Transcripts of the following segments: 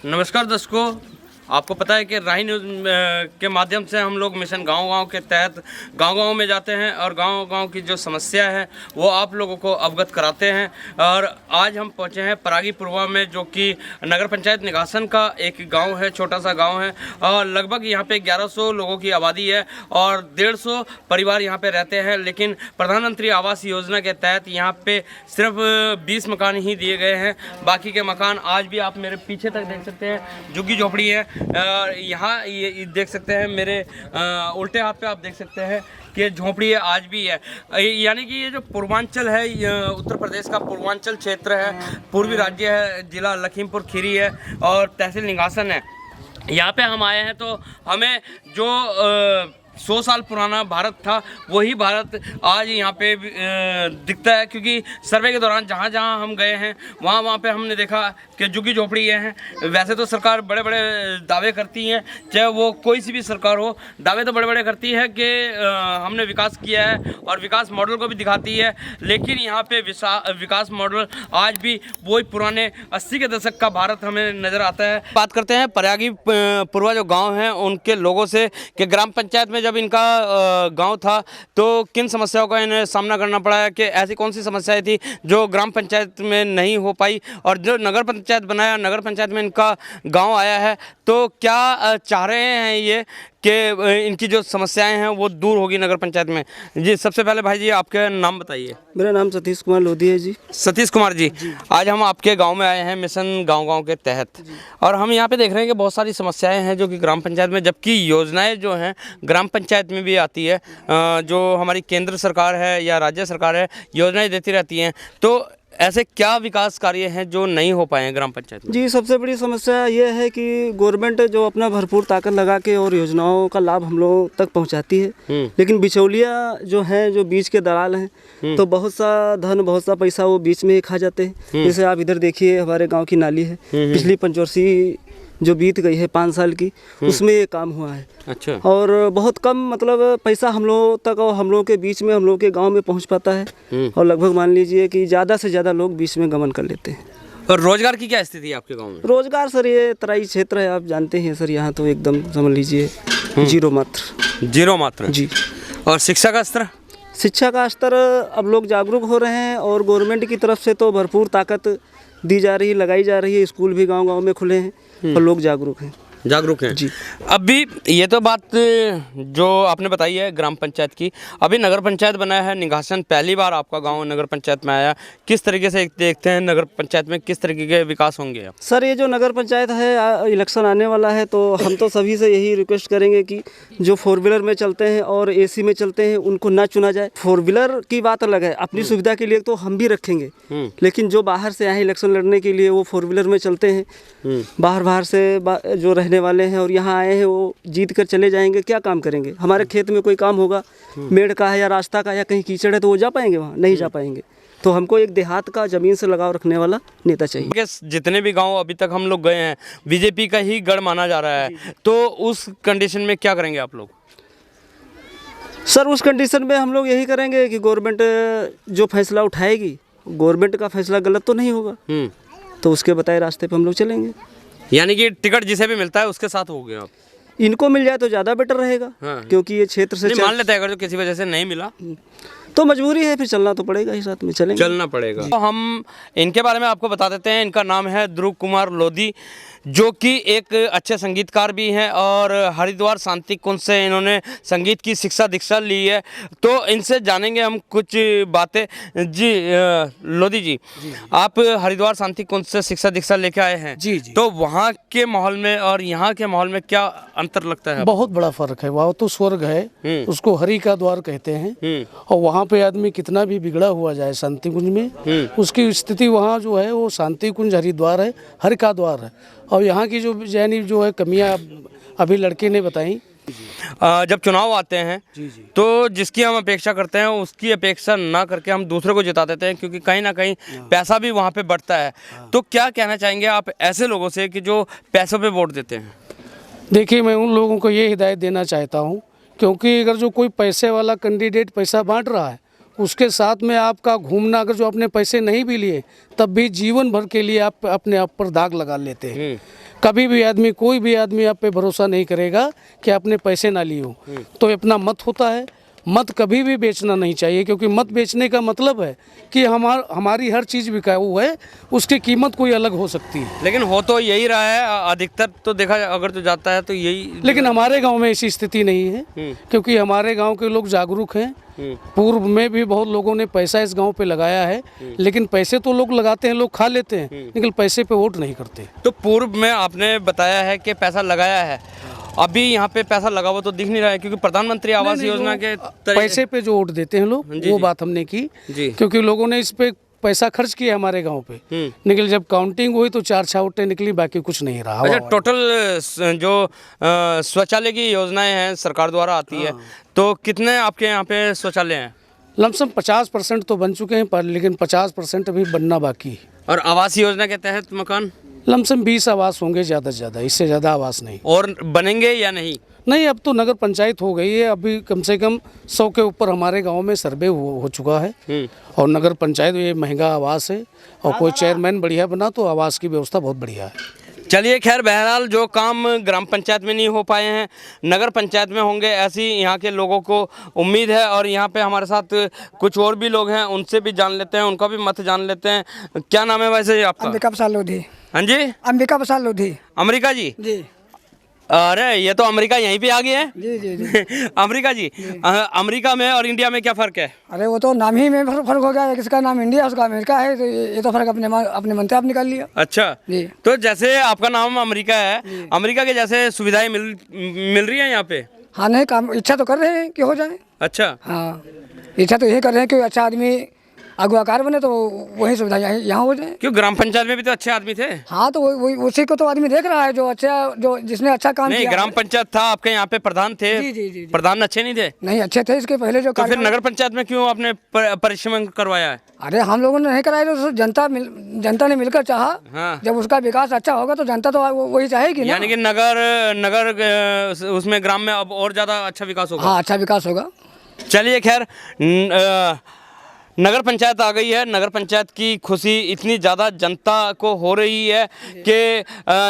नमस्कार दर्शकों, आपको पता है कि राही न्यूज़ के माध्यम से हम लोग मिशन गांव-गांव के तहत गांव-गांव में जाते हैं और गांव-गांव की जो समस्या है वो आप लोगों को अवगत कराते हैं। और आज हम पहुंचे हैं परागी पुरवा में, जो कि नगर पंचायत निघासन का एक गांव है, छोटा सा गांव है और लगभग यहां पे 1100 लोगों की आबादी है और 150 परिवार यहां पे रहते हैं। लेकिन प्रधानमंत्री आवास योजना के तहत यहां पे सिर्फ 20 मकान ही दिए गए हैं। बाकी के मकान आज भी आप मेरे पीछे तक देख सकते हैं, झुग्गी झोपड़ी है। यहाँ ये देख सकते हैं, मेरे उल्टे हाथ पे आप देख सकते हैं कि झोपड़ी है आज भी है। यानी कि ये जो पूर्वांचल है, उत्तर प्रदेश का पूर्वांचल क्षेत्र है, पूर्वी राज्य है, जिला लखीमपुर खीरी है और तहसील निघासन है। यहाँ पे हम आए हैं तो हमें जो 100 साल पुराना भारत था वही भारत आज यहाँ पे दिखता है, क्योंकि सर्वे के दौरान जहाँ जहाँ हम गए हैं वहाँ पे हमने देखा कि झुग्गी झोपड़ी हैं। वैसे तो सरकार बड़े बड़े दावे करती हैं, चाहे वो कोई सी भी सरकार हो, दावे तो बड़े बड़े करती है कि हमने विकास किया है और विकास मॉडल को भी दिखाती है। लेकिन यहाँ पे विकास मॉडल आज भी वही पुराने 80 के दशक का भारत हमें नज़र आता है। बात करते हैं परागी पुरवा जो गाँव हैं उनके लोगों से कि ग्राम पंचायत में जब इनका गांव था तो किन समस्याओं का इन्हें सामना करना पड़ा है, कि ऐसी कौन सी समस्याएं थी जो ग्राम पंचायत में नहीं हो पाई, और जो नगर पंचायत बनाया, नगर पंचायत में इनका गांव आया है तो क्या चाह रहे हैं ये कि इनकी जो समस्याएं हैं वो दूर होगी नगर पंचायत में। जी, सबसे पहले भाई जी आपका नाम बताइए। मेरा नाम सतीश कुमार लोधी है जी। सतीश कुमार जी, आज हम आपके गांव में आए हैं मिशन गांव-गांव के तहत, और हम यहां पे देख रहे हैं कि बहुत सारी समस्याएं हैं जो कि ग्राम पंचायत में, जबकि योजनाएं जो हैं ग्राम पंचायत में भी आती है, जो हमारी केंद्र सरकार है या राज्य सरकार है योजनाएं देती रहती हैं। तो ऐसे क्या विकास कार्य हैं जो नहीं हो पाए हैं ग्राम पंचायत में? जी, सबसे बड़ी समस्या ये है कि गवर्नमेंट जो अपना भरपूर ताकत लगा के और योजनाओं का लाभ हम लोगों तक पहुंचाती है, लेकिन बिचौलिया जो हैं, जो बीच के दलाल हैं, तो बहुत सा धन, बहुत सा पैसा वो बीच में ही खा जाते हैं। जैसे आप इधर देखिए, हमारे गाँव की नाली है, पिछली पंचवर्षीय जो बीत गई है 5 साल की, उसमें ये काम हुआ है। अच्छा। और बहुत कम मतलब पैसा हम लोगों तक और हम लोगों के बीच में, हम लोगों के गांव में पहुंच पाता है, और लगभग मान लीजिए कि ज़्यादा से ज़्यादा लोग बीच में गमन कर लेते हैं। और रोजगार की क्या स्थिति है आपके गांव में? रोजगार सर, ये तराई क्षेत्र है, आप जानते हैं सर, यहाँ तो एकदम समझ लीजिए जीरो मात्र जी। और शिक्षा का स्तर? शिक्षा का स्तर अब लोग जागरूक हो रहे हैं और गवर्नमेंट की तरफ से तो भरपूर ताकत दी जा रही है, लगाई जा रही है। स्कूल भी गांव-गांव में खुले हैं और लोग जागरूक हैं जी। अभी ये तो बात जो आपने बताई है ग्राम पंचायत की, अभी नगर पंचायत बनाया है निघासन, पहली बार आपका गांव नगर पंचायत में आया। किस तरीके से देखते हैं नगर पंचायत में किस तरीके के विकास होंगे? सर, ये जो नगर पंचायत है, इलेक्शन आने वाला है, तो हम तो सभी से यही रिक्वेस्ट करेंगे कि जो 4 व्हीलर में चलते हैं और AC में चलते हैं उनको ना चुना जाए। 4 व्हीलर की बात अलग है, अपनी सुविधा के लिए तो हम भी रखेंगे, लेकिन जो बाहर से आए इलेक्शन लड़ने के लिए वो 4 व्हीलर में चलते हैं, बाहर से जो रहने वाले हैं और यहाँ आए हैं, वो जीत कर चले जाएंगे, क्या काम करेंगे? हमारे खेत में कोई काम होगा, मेड़ का है या रास्ता का या कहीं कीचड़ है, तो वो जा पाएंगे? वहाँ नहीं जा पाएंगे। तो हमको एक देहात का, ज़मीन से लगाव रखने वाला नेता चाहिए। जितने भी गांव अभी तक हम लोग गए हैं बीजेपी का ही गढ़ माना जा रहा है, तो उस कंडीशन में क्या करेंगे आप लोग? सर, उस कंडीशन में हम लोग यही करेंगे कि गवर्नमेंट जो फैसला उठाएगी, गवर्नमेंट का फैसला गलत तो नहीं होगा, तो उसके बताए रास्ते पे हम लोग चलेंगे। यानी कि टिकट जिसे भी मिलता है उसके साथ हो गए आप? इनको मिल जाए तो ज़्यादा बेटर रहेगा। क्योंकि ये क्षेत्र से मान लेते हैं अगर जो किसी वजह से नहीं मिला तो मजबूरी है, फिर चलना तो पड़ेगा ही, साथ में चलना पड़ेगा। तो हम इनके बारे में आपको बता देते हैं। इनका नाम है ध्रुव कुमार लोधी, जो कि एक अच्छे संगीतकार भी हैं और हरिद्वार शांति कुंज से इन्होंने संगीत की शिक्षा दीक्षा ली है। तो इनसे जानेंगे हम कुछ बातें। जी लोधी जी, आप हरिद्वार शांति कुंज से शिक्षा दीक्षा लेके आए हैं? जी। तो वहाँ के माहौल में और यहाँ के माहौल में क्या अंतर लगता है? बहुत बड़ा फर्क है। वहाँ तो स्वर्ग है, उसको हरि का द्वार कहते हैं, और वहाँ पे आदमी कितना भी बिगड़ा हुआ जाए शांति कुंज में, उसकी स्थिति वहाँ जो है वो शांति कुंज हरिद्वार है, हरि का द्वार है। और यहाँ की जो यानी जो है कमियाँ अभी लड़के ने बताई। जब चुनाव आते हैं तो जिसकी हम अपेक्षा करते हैं उसकी अपेक्षा ना करके हम दूसरे को जिता देते हैं, क्योंकि कहीं ना कहीं पैसा भी वहाँ पे बढ़ता है। तो क्या कहना चाहेंगे आप ऐसे लोगों से कि जो पैसों पे वोट देते हैं? देखिए, मैं उन लोगों को ये हिदायत देना चाहता हूँ, क्योंकि अगर जो कोई पैसे वाला कैंडिडेट पैसा बांट रहा है उसके साथ में आपका घूमना, अगर जो अपने पैसे नहीं भी लिए तब भी जीवन भर के लिए आप अपने आप पर दाग लगा लेते हैं। कभी भी आदमी, कोई भी आदमी आप पे भरोसा नहीं करेगा कि आपने पैसे ना लिए हो। तो अपना मत होता है, मत कभी भी बेचना नहीं चाहिए, क्योंकि मत बेचने का मतलब है कि हमारी हर चीज़ बिकाऊ है, उसकी कीमत कोई अलग हो सकती है। लेकिन हो तो यही रहा है अधिकतर, तो देखा अगर तो जाता है तो यही। लेकिन हमारे गांव में ऐसी स्थिति नहीं है, क्योंकि हमारे गांव के लोग जागरूक हैं। पूर्व में भी बहुत लोगों ने पैसा इस गांव पे लगाया है, लेकिन पैसे तो लोग लगाते हैं, लोग खा लेते हैं, लेकिन पैसे पे वोट नहीं करते। तो पूर्व में आपने बताया है कि पैसा लगाया है, अभी यहाँ पे पैसा लगा हुआ तो दिख नहीं रहा है, क्योंकि प्रधानमंत्री आवास योजना के पैसे पे जो वोट देते हैं लोग, वो बात हमने की, क्योंकि लोगों ने इस पे पैसा खर्च किया हमारे गांव पे। लेकिन जब काउंटिंग हुई तो 4 छावटें निकली, बाकी कुछ नहीं रहा। अच्छा, टोटल जो शौचालय की योजनाएं हैं सरकार द्वारा आती है, तो कितने आपके यहाँ पे शौचालय हैं? लमसम 50% तो बन चुके हैं, पर लेकिन 50% अभी बनना बाकी है। और आवास योजना के तहत मकान लमसम 20 आवास होंगे ज़्यादा से ज़्यादा, इससे ज़्यादा आवास नहीं। और बनेंगे या नहीं? नहीं, अब तो नगर पंचायत हो गई है, अभी कम से कम 100 के ऊपर हमारे गांव में सर्वे हो चुका है। और नगर पंचायत ये महंगा आवास है, और कोई चेयरमैन बढ़िया बना तो आवास की व्यवस्था बहुत बढ़िया है। चलिए, खैर बहरहाल जो काम ग्राम पंचायत में नहीं हो पाए हैं नगर पंचायत में होंगे, ऐसी यहाँ के लोगों को उम्मीद है। और यहाँ पे हमारे साथ कुछ और भी लोग हैं, उनसे भी जान लेते हैं, उनका भी मत जान लेते हैं। क्या नाम है वैसे आपका? अंबिका प्रसाद लोधी। हाँ जी, अंबिका प्रसाद लोधी। अमेरिका जी? जी अरे ये तो अमेरिका यहीं पे आ गए हैं। जी जी जी। अमेरिका जी, अमेरिका में और इंडिया में क्या फ़र्क है? अरे वो तो नाम ही में फर्क हो गया है, किसका नाम इंडिया उसका अमेरिका है, तो ये तो फर्क अपने मन से आप निकाल लिया। अच्छा जी। तो जैसे आपका नाम अमेरिका है, अमेरिका के जैसे सुविधाएं मिल रही हैं यहाँ पे? हाँ, नहीं, काम इच्छा तो कर रहे हैं कि हो जाए। अच्छा, हाँ, इच्छा तो यही कर रहे हैं कि अच्छा आदमी अगुआकार बने, तो वही सुविधा यहाँ हो जाए। क्यों, ग्राम पंचायत में भी तो अच्छे आदमी थे। हाँ, तो वही उसी को तो आदमी देख रहा है, जो अच्छा, जो जिसने अच्छा काम नहीं, किया। ग्राम पंचायत था आपके यहाँ पे, प्रधान थे। जी जी जी। प्रधान अच्छे नहीं थे? नहीं, अच्छे थे इसके पहले जो। तो फिर नगर पंचायत में क्यों आपने परिश्रम करवाया है? अरे हम लोगों ने नहीं कराया, तो जनता ने मिलकर चाहा। हाँ। जब उसका विकास अच्छा होगा तो जनता तो वही चाहेगी ना। यानी कि नगर उसमें ग्राम में अब और ज्यादा अच्छा विकास होगा। हाँ, अच्छा विकास होगा। चलिए, खैर नगर पंचायत आ गई है। नगर पंचायत की खुशी इतनी ज़्यादा जनता को हो रही है कि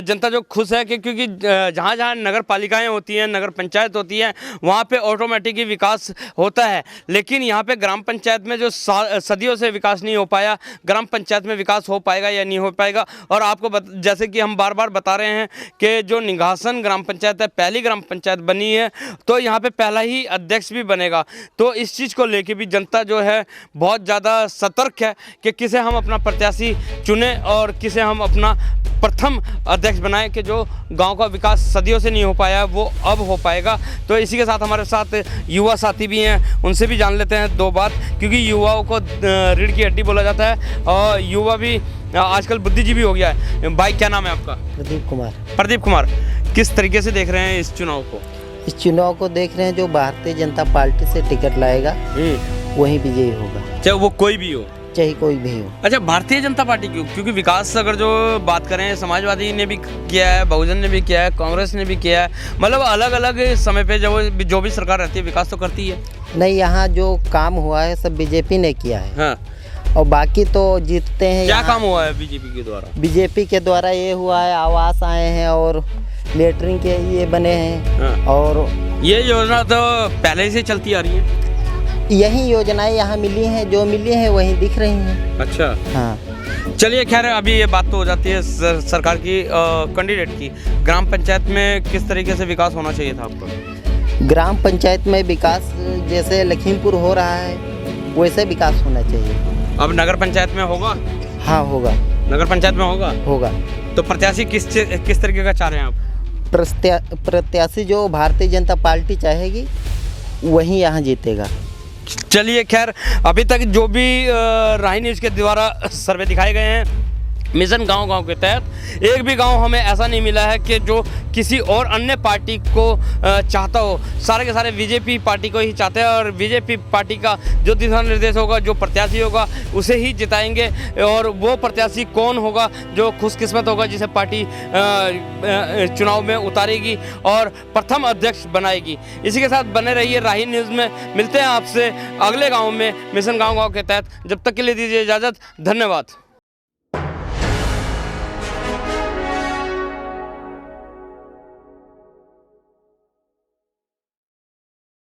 जनता जो खुश है कि क्योंकि जहाँ जहाँ नगर पालिकाएँ होती हैं, नगर पंचायत होती है, वहाँ पे ऑटोमेटिक ही विकास होता है। लेकिन यहाँ पे ग्राम पंचायत में जो सदियों से विकास नहीं हो पाया, ग्राम पंचायत में विकास हो पाएगा या नहीं हो पाएगा। और आपको जैसे कि हम बार बार बता रहे हैं कि जो निघासन ग्राम पंचायत है, पहली ग्राम पंचायत बनी है, तो यहाँ पर पहला ही अध्यक्ष भी बनेगा। तो इस चीज़ को लेकर भी जनता जो है बहुत ज़्यादा सतर्क है कि किसे हम अपना प्रत्याशी चुने और किसे हम अपना प्रथम अध्यक्ष बनाएं, कि जो गांव का विकास सदियों से नहीं हो पाया वो अब हो पाएगा। तो इसी के साथ हमारे साथ युवा साथी भी हैं, उनसे भी जान लेते हैं दो बात, क्योंकि युवाओं को रीढ़ की हड्डी बोला जाता है और युवा भी आजकल बुद्धिजीवी हो गया है। भाई, क्या नाम है आपका? प्रदीप कुमार। प्रदीप कुमार, किस तरीके से देख रहे हैं इस चुनाव को? इस चुनाव को देख रहे हैं, जो भारतीय जनता पार्टी से टिकट लाएगा वही विजयी होगा, चाहे वो कोई भी हो, चाहे कोई भी हो। अच्छा, भारतीय जनता पार्टी क्यों? क्योंकि विकास अगर जो बात करें, समाजवादी ने भी किया है, बहुजन ने भी किया है, कांग्रेस ने भी किया है, मतलब अलग अलग समय पे जो भी सरकार रहती है विकास तो करती है। नहीं, यहाँ जो काम हुआ है सब बीजेपी ने किया है। हाँ। और बाकी तो जीतते हैं। क्या काम हुआ है बीजेपी के द्वारा? बीजेपी के द्वारा ये हुआ है, आवास आए हैं और लेटरिन के ये बने हैं। हाँ। और ये योजना तो पहले से चलती आ रही है। यही योजनाएं यहाँ मिली हैं, जो मिली हैं वही दिख रही हैं। अच्छा, हाँ। चलिए, खैर अभी ये बात तो हो जाती है सरकार की, कैंडिडेट की। ग्राम पंचायत में किस तरीके से विकास होना चाहिए था आपको? ग्राम पंचायत में विकास जैसे लखीमपुर हो रहा है वैसे विकास होना चाहिए। अब नगर पंचायत में होगा? हाँ, होगा। नगर पंचायत में होगा। तो प्रत्याशी किस तरीके का चाह रहे हैं आप? प्रत्याशी जो भारतीय जनता पार्टी चाहेगी वही यहाँ जीतेगा। चलिए, खैर अभी तक जो भी राही न्यूज़ के द्वारा सर्वे दिखाए गए हैं मिशन गांव-गांव के तहत एक भी गांव हमें ऐसा नहीं मिला है कि जो किसी और अन्य पार्टी को चाहता हो। सारे के सारे बीजेपी पार्टी को ही चाहते हैं और बीजेपी पार्टी का जो दिशा निर्देश होगा, जो प्रत्याशी होगा, उसे ही जिताएंगे। और वो प्रत्याशी कौन होगा जो खुशकिस्मत होगा, जिसे पार्टी चुनाव में उतारेगी और प्रथम अध्यक्ष बनाएगी। इसी के साथ बने रहिए राही न्यूज़ में। मिलते हैं आपसे अगले गाँव में मिशन गाँव-गाँव के तहत। जब तक के लिए दीजिए इजाज़त। धन्यवाद।